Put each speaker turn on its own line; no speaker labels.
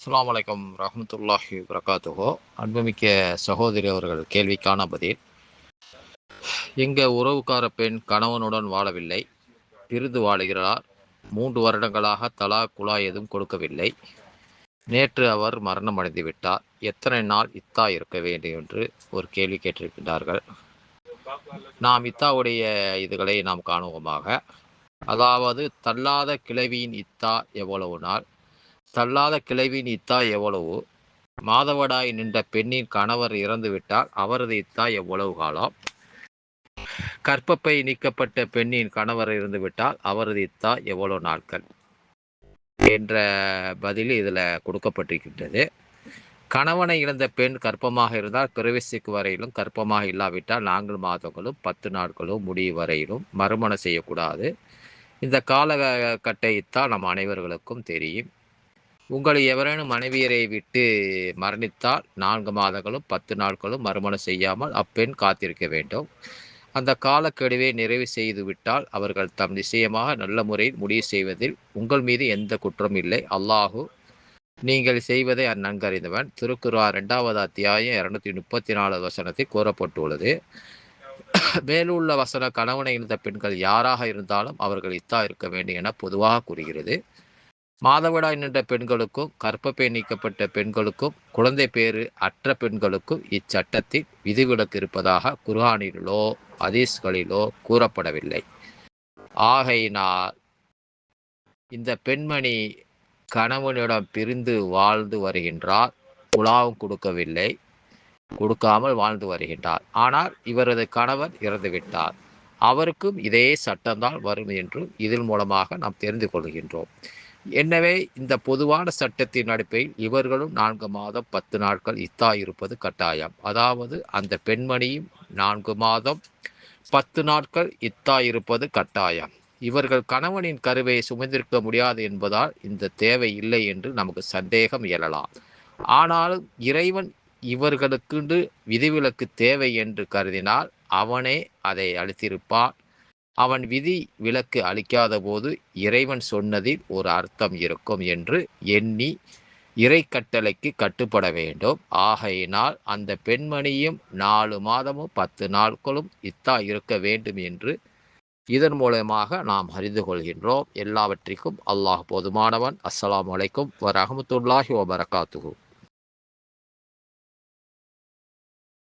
அஸ்ஸலாமு அலைக்கும் ரஹ்மத்துல்லாஹி வபரகாத்துஹு. அன்புமிக்க சகோதரி அவர்கள் கேள்விக்கான பதில். எங்க உறவுக்கார பெண் கணவனுடன் வாழவில்லை, பிரிந்து வாழுகிறார். 3 வருடங்களாக தலா குலா எதுவும் கொடுக்கவில்லை. நேற்று அவர் மரணம் அடைந்து விட்டார். எத்தனை நாள் இத்தா இருக்க வேண்டும் என்று ஒரு கேள்வி கேட்டிருக்கின்றார்கள். நாம் இத்தாவுடைய இதுகளை நாம் காணுவோமாக. அதாவது தள்ளாத கிழவியின் இத்தா எவ்வளவு நாள், தள்ளாத கிழவியின் இத்தா எவ்வளவு, மாதவிடாய் நின்ற பெண்ணின் கணவர் இறந்துவிட்டால் அவரது இத்தா எவ்வளவு காலம், கற்பப்பை நீக்கப்பட்ட பெண்ணின் கணவர் இருந்துவிட்டால் அவரது இத்தா எவ்வளவு நாட்கள் என்ற பதில் இதில் கொடுக்கப்பட்டிருக்கின்றது. கணவனை இழந்த பெண் கர்ப்பமாக இருந்தால் பிரவேசிக்கு வரையிலும், கர்ப்பமாக இல்லாவிட்டால் 4 மாதங்களும் 10 நாட்களும் முடிவு வரையிலும் மறுமணம் செய்யக்கூடாது. இந்த காலகட்ட இத்தா நம் அனைவர்களுக்கும் தெரியும். உங்கள் எவரேனும் மனைவியரை விட்டு மரணித்தால் 4 மாதங்களும் 10 நாட்களும் மறுமணம் செய்யாமல் அப்பெண் காத்திருக்க வேண்டும். அந்த காலக்கெடுவை நிறைவு செய்துவிட்டால் அவர்கள் தம் நிச்சயமாக நல்ல முறையில் முடிவு செய்வதில் உங்கள் மீது எந்த குற்றம் இல்லை. அல்லாஹு நீங்கள் செய்வதை நன்கறிந்தவன். திருக்குர்ஆன் 2வது அத்தியாயம் 234 வசனத்தில் கூறப்பட்டுள்ளது. மேலுள்ள வசன கணவனை இழந்த பெண்கள் யாராக இருந்தாலும் அவர்கள் இத்தா இருக்க வேண்டும் என பொதுவாக கூறுகிறது. மாதவிடாய் நின்ற பெண்களுக்கும், கர்ப்பப்பை நீக்கப்பட்ட பெண்களுக்கும், குழந்தை பேறு அற்ற பெண்களுக்கும் இச்சட்டத்தில் விதிவிலக்கு இருப்பதாக குர்ஆனிலோ ஹதீஸ்களிலோ கூறப்படவில்லை. ஆகையினால் இந்த பெண்மணி கணவனிடம் பிரிந்து வாழ்ந்து வருகின்றார். குலாவும் கொடுக்காமல் வாழ்ந்து வருகின்றார். ஆனால் இவரது கணவர் இறந்துவிட்டார். அவருக்கும் இதே சட்டம்தான் வரும் என்று இதன் மூலமாக நாம் தெரிந்து கொள்கின்றோம். எனவே இந்த பொதுவான சட்டத்தின் அடிப்படையில் இவர்களும் 4 மாதம் 10 நாட்கள் இத்தா இருப்பது கட்டாயம். அதாவது அந்த பெண்மணியும் 4 மாதம் 10 நாட்கள் இத்தா இருப்பது கட்டாயம். இவர்கள் கணவனின் கருவை சுமந்திருக்க முடியாது என்பதால் இந்த தேவை இல்லை என்று நமக்கு சந்தேகம் எழலாம். ஆனாலும் இறைவன் இவர்களுக்கு விதிவிலக்கு தேவை என்று கருதினால் அவனே அதை அளித்திருப்பான். அவன் விதி விலக்கு அளிக்காத போது இறைவன் சொன்னதில் ஒரு அர்த்தம் இருக்கும் என்று எண்ணி இறை கட்டளைக்கு கட்டுப்பட வேண்டும். ஆகையினால் அந்த பெண்மணியும் 4 மாதமும் 10 நாட்களும் இத்தா இருக்க வேண்டும் என்று இதன் மூலமாக நாம் அறிந்து கொள்கின்றோம். எல்லாவற்றிற்கும் அல்லாஹ் போதுமானவன். அஸ்ஸலாமு அலைக்கும் வரஹ்மத்துல்லாஹி வபரகாத்துஹு.